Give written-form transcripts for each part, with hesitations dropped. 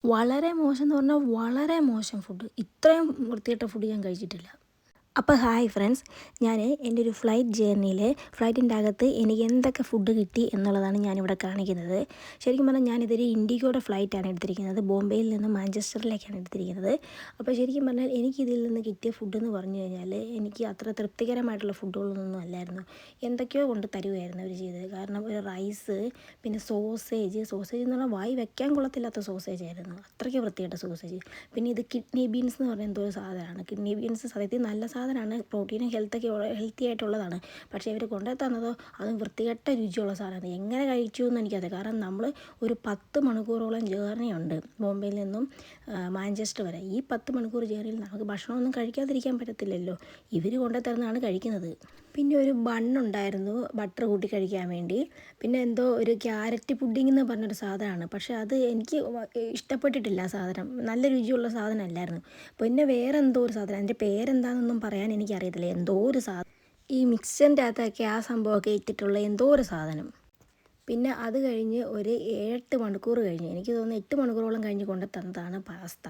വളരെ മോശം എന്ന് പറഞ്ഞാൽ വളരെ മോശം ഫുഡ്. ഇത്രയും വൃത്തികെട്ട ഫുഡ് ഞാൻ കഴിച്ചിട്ടില്ല. അപ്പോൾ ഹായ് ഫ്രണ്ട്സ്, ഞാൻ എൻ്റെ ഒരു ഫ്ലൈറ്റ് ജേർണിയിൽ ഫ്ലൈറ്റിൻ്റെ അകത്ത് എനിക്ക് എന്തൊക്കെ ഫുഡ് കിട്ടി എന്നുള്ളതാണ് ഞാനിവിടെ കാണിക്കുന്നത്. ശരിക്കും പറഞ്ഞാൽ ഞാനിതൊരു ഇൻഡിഗോയുടെ ഫ്ലൈറ്റാണ് എടുത്തിരിക്കുന്നത്. ബോംബെയിൽ നിന്ന് മാഞ്ചസ്റ്ററിലേക്കാണ് എടുത്തിരിക്കുന്നത്. അപ്പോൾ ശരിക്കും പറഞ്ഞാൽ എനിക്കിതിൽ നിന്ന് കിട്ടിയ ഫുഡെന്ന് പറഞ്ഞു കഴിഞ്ഞാൽ എനിക്ക് അത്ര തൃപ്തികരമായിട്ടുള്ള ഫുഡുകളൊന്നും അല്ലായിരുന്നു. എന്തൊക്കെയോ കൊണ്ട് തരുമായിരുന്നു അവർ ചെയ്തത്. കാരണം ഒരു റൈസ്, പിന്നെ സോസേജ് എന്ന് പറഞ്ഞാൽ വായി വെക്കാൻ കൊള്ളത്തില്ലാത്ത സോസേജ് ആയിരുന്നു. അത്രയ്ക്ക് വൃത്തികെട്ട സോസേജ്. പിന്നെ ഇത് കിഡ്നി ബീൻസ് എന്ന് പറയുന്ന എന്തോ ഒരു സാധനമാണ്. കിഡ്നി ബീൻസ് സത്യത്തിൽ നല്ല സാധനമാണ്, പ്രോട്ടീനും ഹെൽത്തി ആയിട്ടുള്ളതാണ്. പക്ഷേ ഇവർ കൊണ്ടു തന്നതോ അതും വൃത്തികെട്ട രുചിയുള്ള സാധനമാണ്. എങ്ങനെ കഴിച്ചു എന്ന് എനിക്കറിയാം. കാരണം നമ്മൾ ഒരു 10 മണിക്കൂറോളം ജേർണി ഉണ്ട് ബോംബെയിൽ നിന്നും മാഞ്ചസ്റ്റർ വരെ. ഈ 10 മണിക്കൂർ ജേർണിയിൽ നമുക്ക് ഭക്ഷണമൊന്നും കഴിക്കാതിരിക്കാൻ പറ്റത്തില്ലല്ലോ. ഇവർ കൊണ്ടു തരുന്നതാണ് കഴിക്കുന്നത്. പിന്നെ ഒരു ബണ്ണുണ്ടായിരുന്നു ബട്ടർ കൂട്ടി കഴിക്കാൻ വേണ്ടി. പിന്നെ എന്തോ ഒരു ക്യാരറ്റ് പുഡിംഗ് എന്ന് പറഞ്ഞൊരു സാധനമാണ്. പക്ഷേ അത് എനിക്ക് ഇഷ്ടപ്പെട്ടിട്ടില്ല. ആ സാധനം നല്ല രുചിയുള്ള സാധനമല്ലായിരുന്നു. പിന്നെ വേറെ എന്തോ ഒരു സാധനം, അതിൻ്റെ പേരെന്താണെന്നൊന്നും പറയാൻ എനിക്കറിയത്തില്ല. എന്തോ ഒരു സാധനം, ഈ മിക്സറിൻ്റെ അകത്തൊക്കെ ആ സംഭവമൊക്കെ ഇട്ടിട്ടുള്ള എന്തോ ഒരു സാധനം. പിന്നെ അത് കഴിഞ്ഞ് ഒരു 8 മണിക്കൂർ കഴിഞ്ഞ്, എനിക്ക് തോന്നുന്നു 8 മണിക്കൂറോളം കഴിഞ്ഞ് കൊണ്ട് തന്നതാണ് പാസ്ത.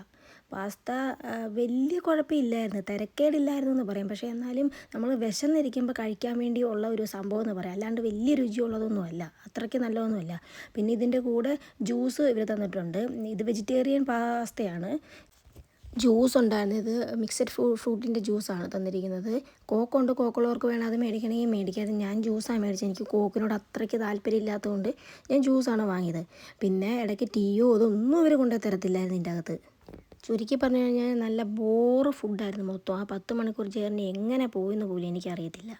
വലിയ കുഴപ്പമില്ലായിരുന്നു, തിരക്കേടില്ലായിരുന്നു എന്ന് പറയും. പക്ഷേ എന്നാലും നമ്മൾ വിശന്നിരിക്കുമ്പോൾ കഴിക്കാൻ വേണ്ടി ഉള്ള ഒരു സംഭവം എന്ന് പറയാം. അല്ലാണ്ട് വലിയ രുചിയുള്ളതൊന്നുമല്ല, അത്രയ്ക്ക് നല്ലതൊന്നുമല്ല. പിന്നെ ഇതിൻ്റെ കൂടെ ജ്യൂസ് ഇവർ തന്നിട്ടുണ്ട്. ഇത് വെജിറ്റേറിയൻ പാസ്തയാണ്. ജ്യൂസ് ഉണ്ടായിരുന്നു. ഇത് മിക്സഡ് ഫ്രൂട്ടിൻ്റെ ജ്യൂസാണ് തന്നിരിക്കുന്നത്. കോക്കുണ്ട്, കോക്കുള്ളവർക്ക് വേണം അത് മേടിക്കണമെങ്കിൽ മേടിക്കാതെ. ഞാൻ ജ്യൂസാണ് മേടിച്ചത്. എനിക്ക് കോക്കിനോട് അത്രയ്ക്ക് താല്പര്യം ഇല്ലാത്തതുകൊണ്ട് ഞാൻ ജ്യൂസാണ് വാങ്ങിയത്. പിന്നെ ഇടയ്ക്ക് ടീയോ ഇതൊന്നും ഇവർ കൊണ്ടു തരത്തില്ലായിരുന്നു ഇതിൻ്റെ അകത്ത്. ചുരുക്കി പറഞ്ഞു കഴിഞ്ഞാൽ നല്ല ബോറ് ഫുഡായിരുന്നു മൊത്തം. ആ 10 മണിക്കൂർ ജേർണി എങ്ങനെ പോയെന്ന് പോലും എനിക്കറിയത്തില്ല.